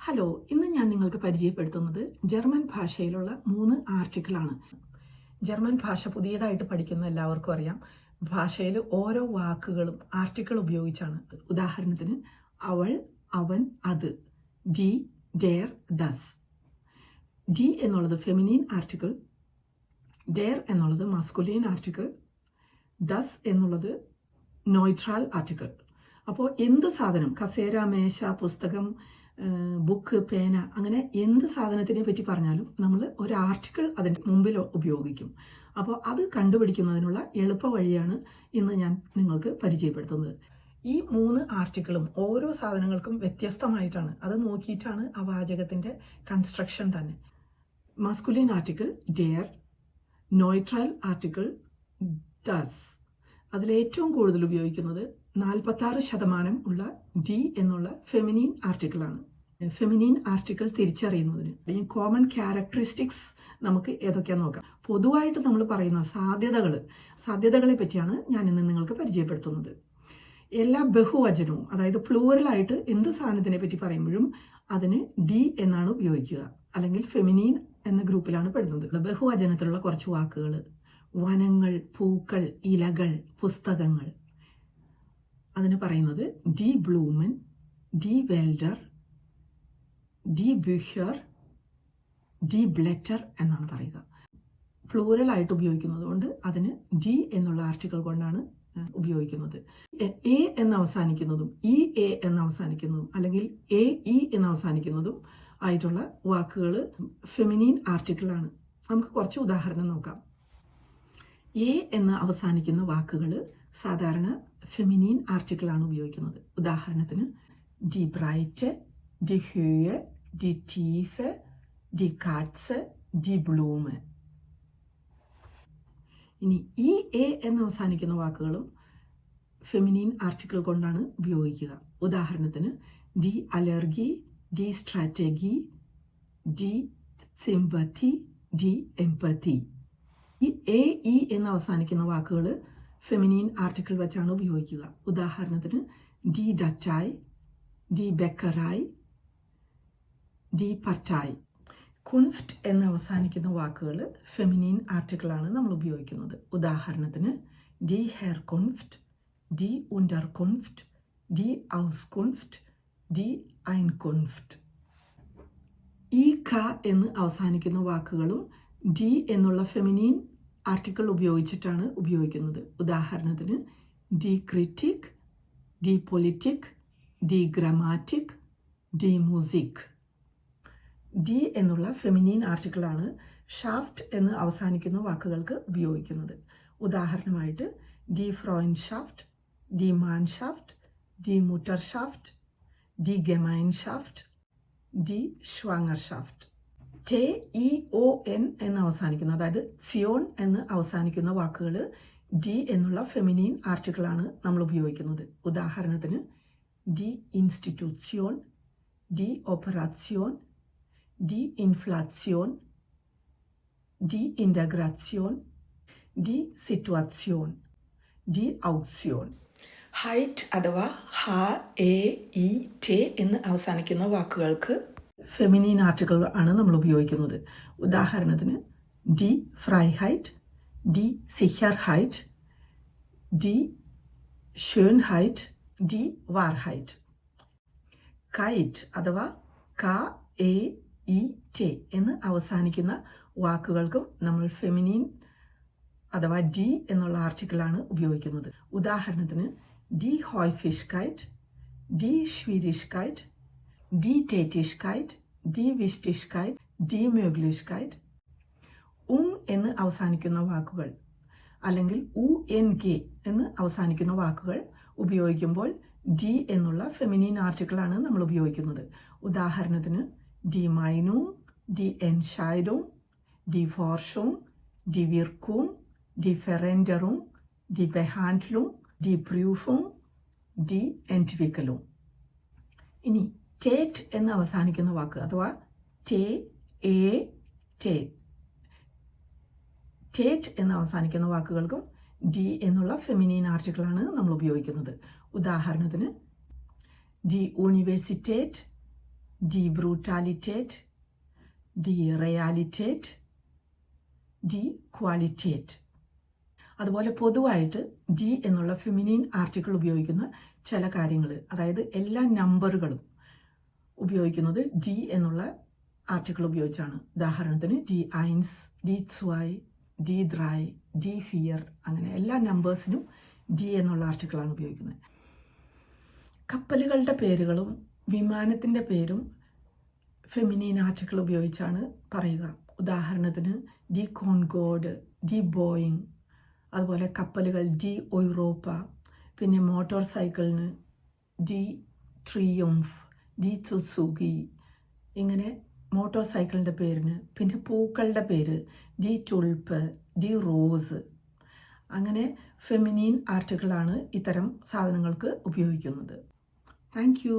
Hello, ഇന്ന് ഞാൻ നിങ്ങൾക്ക് പരിചയപ്പെടുത്തുന്നത് ജർമ്മൻ ഭാഷയിലുള്ള 3 ആർട്ടിക്കിളാണ്. ജർമ്മൻ ഭാഷ പുതിയതായിട്ട് പഠിക്കുന്ന എല്ലാവർക്കും അറിയാം, ഭാഷയിൽ ഓരോ വാക്കുകളും ആർട്ടിക്കിൾ ഉപയോഗിച്ചാണ്. ഉദാഹരണത്തിന് അവൾ, അവൻ, അത്. D, dare, thus. ഡി എന്നുള്ളത് ഫെമിനീൻ ആർട്ടിക്കിൾ, ഡെയർ എന്നുള്ളത് മാസ്കുലീൻ ആർട്ടിക്കിൾ, ദസ് എന്നുള്ളത് നോയ്ട്രൽ ആർട്ടിക്കിൾ. അപ്പോൾ എന്ത് സാധനം, കസേര, മേശ, പുസ്തകം, ബുക്ക്, പേന, അങ്ങനെ എന്ത് സാധനത്തിനെ പറ്റി പറഞ്ഞാലും നമ്മൾ ഒരു ആർട്ടിക്കിൾ അതിൻ്റെ മുമ്പിൽ ഉപയോഗിക്കും. അപ്പോൾ അത് കണ്ടുപിടിക്കുന്നതിനുള്ള എളുപ്പ വഴിയാണ് ഇന്ന് ഞാൻ നിങ്ങൾക്ക് പരിചയപ്പെടുത്തുന്നത്. ഈ 3 ആർട്ടിക്കിളും ഓരോ സാധനങ്ങൾക്കും വ്യത്യസ്തമായിട്ടാണ്, അത് നോക്കിയിട്ടാണ് ആ വാചകത്തിൻ്റെ കൺസ്ട്രക്ഷൻ തന്നെ. മാസ്കുലിൻ ആർട്ടിക്കിൾ ഡെയർ, നോയ്ട്രൽ ആർട്ടിക്കിൾ ദസ്. അതിലേറ്റവും കൂടുതൽ ഉപയോഗിക്കുന്നത് 46% ഉള്ള ഡി എന്നുള്ള ഫെമിനീൻ ആർട്ടിക്കിളാണ്. ഫെമിനീൻ ആർട്ടിക്കിൾ തിരിച്ചറിയുന്നതിന് ഈ കോമൺ ക്യാരക്ടറിസ്റ്റിക്സ് നമുക്ക് ഏതൊക്കെയാണെന്ന് നോക്കാം. പൊതുവായിട്ട് നമ്മൾ പറയുന്ന സാധ്യതകളെ പറ്റിയാണ് ഞാൻ ഇന്ന് നിങ്ങൾക്ക് പരിചയപ്പെടുത്തുന്നത്. എല്ലാ ബഹുവചനവും, അതായത് പ്ലൂറലായിട്ട് എന്ത് സാധനത്തിനെ പറ്റി പറയുമ്പോഴും അതിന് ഡി എന്നാണ് ഉപയോഗിക്കുക, അല്ലെങ്കിൽ ഫെമിനീൻ എന്ന ഗ്രൂപ്പിലാണ് പെടുന്നത്. ബഹുവചനത്തിലുള്ള കുറച്ച് വാക്കുകൾ: വനങ്ങൾ, പൂക്കൾ, ഇലകൾ, പുസ്തകങ്ങൾ. അതിന് പറയുന്നത് ഡി ബ്ലൂമൻ, ഡി വെൽഡർ, ഡി ബ്യൂഹർ, ഡി ബ്ലെറ്റർ എന്നാണ് പറയുക. പ്ലൂറലായിട്ട് ഉപയോഗിക്കുന്നത് കൊണ്ട് അതിന് ഡി എന്നുള്ള ആർട്ടിക്കിൾ കൊണ്ടാണ് ഉപയോഗിക്കുന്നത്. എ എന്ന് അവസാനിക്കുന്നതും ഇ എ എന്ന് അവസാനിക്കുന്നതും അല്ലെങ്കിൽ എ ഇ എന്ന് അവസാനിക്കുന്നതും ആയിട്ടുള്ള വാക്കുകൾ ഫെമിനീൻ ആർട്ടിക്കിളാണ്. നമുക്ക് കുറച്ച് ഉദാഹരണം നോക്കാം. എ എന്ന് അവസാനിക്കുന്ന വാക്കുകൾ സാധാരണ ഫെമിനീൻ ആർട്ടിക്കിളാണ് ഉപയോഗിക്കുന്നത്. ഉദാഹരണത്തിന് ഡി ബ്രൈറ്റ്, ഡി ഹ്യൂയെ, ഡി ടീഫ്, ഡി കാറ്റ്സ്, ഡി ബ്ലൂമ്. ഇനി ഈ എ എന്ന് അവസാനിക്കുന്ന വാക്കുകളും ഫെമിനീൻ ആർട്ടിക്കിൾ കൊണ്ടാണ് ഉപയോഗിക്കുക. ഉദാഹരണത്തിന് D allergy, D strategy, D sympathy, D എംപത്തി. ഈ എ ഇ എന്ന് അവസാനിക്കുന്ന വാക്കുകൾ ഫെമിനീൻ ആർട്ടിക്കിൾ വെച്ചാണ് ഉപയോഗിക്കുക. ഉദാഹരണത്തിന് ഡി ഡറ്റായ്, ഡി ബെക്കറായ്, ഡി പറ്റായ്. കുൻഫ്റ്റ് എന്ന് അവസാനിക്കുന്ന വാക്കുകൾ ഫെമിനീൻ ആർട്ടിക്കിളാണ് നമ്മൾ ഉപയോഗിക്കുന്നത്. ഉദാഹരണത്തിന് ഡി ഹെയർ കുൻഫ്റ്റ്, ഡി ഉണ്ടർ കുൻഫ്റ്റ്, ഡി ഔസ് കുൻഫ്റ്റ്, ഡി ഐൻ കുൻഫ്റ്റ്. ഈ ക എന്ന് അവസാനിക്കുന്ന വാക്കുകളും ഡി എന്നുള്ള ഫെമിനീൻ ആർട്ടിക്കിൾ ഉപയോഗിച്ചിട്ടാണ് ഉപയോഗിക്കുന്നത്. ഉദാഹരണത്തിന് ഡി ക്രിറ്റിക്, ഡി പൊളിറ്റിക്, ഡി ഗ്രാമാറ്റിക്, ഡി മ്യൂസിക്. ഡി എന്നുള്ള ഫെമിനീൻ ആർട്ടിക്കിളാണ് ഷാഫ്റ്റ് എന്ന് അവസാനിക്കുന്ന വാക്കുകൾക്ക് ഉപയോഗിക്കുന്നത്. ഉദാഹരണമായിട്ട് ഡി ഫ്രോയിൻഷാഫ്റ്റ്, ഡി മാൻഷാഫ്റ്റ്, ഡി മുട്ടർഷാഫ്റ്റ്, ഡി ഗെമൈൻഷാഫ്റ്റ്, ഡി ഷ്വാങ്ങർഷാഫ്റ്റ്. ടെ ഇ ഒ എൻ എന്ന് അവസാനിക്കുന്ന, അതായത് സിയോൺ എന്ന് അവസാനിക്കുന്ന വാക്കുകൾ ഡി എന്നുള്ള ഫെമിനീൻ ആർട്ടിക്കിളാണ് നമ്മൾ ഉപയോഗിക്കുന്നത്. ഉദാഹരണത്തിന് ഡി ഇൻസ്റ്റിറ്റ്യൂഷ്യോൺ, ഡി ഓപ്പറാഷ്യോൺ, ഡി ഇൻഫ്ലാഷ്യോൺ, ഡി ഇൻ്റഗ്രാഷ്യോൺ, ഡി സിറ്റുവാഷ്യോൺ, ഡി ഔഷ്യോൺ. ഹൈറ്റ് അഥവാ ഹ എ ഇ ടെ എന്ന് അവസാനിക്കുന്ന വാക്കുകൾക്ക് ഫെമിനീൻ ആർട്ടിക്കിൾ ആണ് നമ്മൾ ഉപയോഗിക്കുന്നത്. ഉദാഹരണത്തിന് ഡി ഫ്രൈഹൈറ്റ്, ഡി സിഹർഹൈറ്റ്, ഡി ഷേൺഹൈറ്റ്, ഡി വാർഹൈറ്റ്. കൈറ്റ് അഥവാ ക എ ഇ ടെ എന്ന് അവസാനിക്കുന്ന വാക്കുകൾക്കും നമ്മൾ ഫെമിനീൻ അഥവാ ഡി എന്നുള്ള ആർട്ടിക്കിളാണ് ഉപയോഗിക്കുന്നത്. ഉദാഹരണത്തിന് ഡി ഹോയ്ഫിഷ്കൈറ്റ്, ഡി ഷ്വീരിഷ്കൈറ്റ്, ഡി ടേറ്റിഷ്കൈറ്റ്, ഡി വിഷ്ടിഷ്കൈറ്റ്, ഡി möglichkeit. എന്ന് അവസാനിക്കുന്ന വാക്കുകൾ അല്ലെങ്കിൽ ഉ എൻ ഗെ എന്ന് അവസാനിക്കുന്ന വാക്കുകൾ ഉപയോഗിക്കുമ്പോൾ ഡി എന്നുള്ള ഫെമിനീൻ ആർട്ടിക്കിളാണ് നമ്മൾ ഉപയോഗിക്കുന്നത്. ഉദാഹരണത്തിന് ഡി മൈനൂങ്, ഡി എൻഷൈഡുങ്, ഡി ഫോർഷുങ്, ഡി വിർക്കുങ്, ഡി ഫെറെൻഡറുങ്, ഡി ബെഹാൻഡ്ലുങ്, ഡി പ്രൂഫുങ്, ഡി എൻറ്റ്വിക്കലുങ്. ഇനി ടേറ്റ് എന്ന് അവസാനിക്കുന്ന വാക്ക് അഥവാ ടേ എ ടേ, ടേറ്റ് എന്ന് അവസാനിക്കുന്ന വാക്കുകൾക്കും ഡി എന്നുള്ള ഫെമിനീൻ ആർട്ടിക്കിളാണ് നമ്മൾ ഉപയോഗിക്കുന്നത്. ഉദാഹരണത്തിന് ഡി യൂണിവേഴ്സിറ്റേറ്റ്, ഡി ബ്രൂട്ടാലിറ്റേറ്റ്, ഡി റെയാലിറ്റേറ്റ്, ഡി ക്വാളിറ്റേറ്റ്. അതുപോലെ പൊതുവായിട്ട് ഡി എന്നുള്ള ഫെമിനീൻ ആർട്ടിക്കിൾ ഉപയോഗിക്കുന്ന ചില കാര്യങ്ങൾ, അതായത് എല്ലാ നമ്പറുകളും ഉപയോഗിക്കുന്നത് ഡി എന്നുള്ള ആർട്ടിക്കിൾ ഉപയോഗിച്ചാണ്. ഉദാഹരണത്തിന് ഡി ഐൻസ്, ഡി zwei, ഡി drei, ഡി vier, അങ്ങനെ എല്ലാ നമ്പേഴ്സിനും ഡി എന്നുള്ള ആർട്ടിക്കിളാണ് ഉപയോഗിക്കുന്നത്. കപ്പലുകളുടെ പേരുകളും വിമാനത്തിൻ്റെ പേരും ഫെമിനീൻ ആർട്ടിക്കിൾ ഉപയോഗിച്ചാണ് പറയുക. ഉദാഹരണത്തിന് ഡി കോൺകോർഡ്, ഡി ബോയിങ്, അതുപോലെ കപ്പലുകൾ ഡി യൂറോപ്പ, പിന്നെ മോട്ടോർ സൈക്കിളിന് ഡി ട്രിയംഫ്, ഡി സുസുക്കി, ഇങ്ങനെ മോട്ടോർ സൈക്കിളിൻ്റെ പേരിന്. പിന്നെ പൂക്കളുടെ പേര് ഡി ടുൾപ്പ്, ഡി റോസ്. അങ്ങനെ ഫെമിനീൻ ആർട്ടിക്കിളാണ് ഇത്തരം സാധനങ്ങൾക്ക് ഉപയോഗിക്കുന്നത്. Thank you.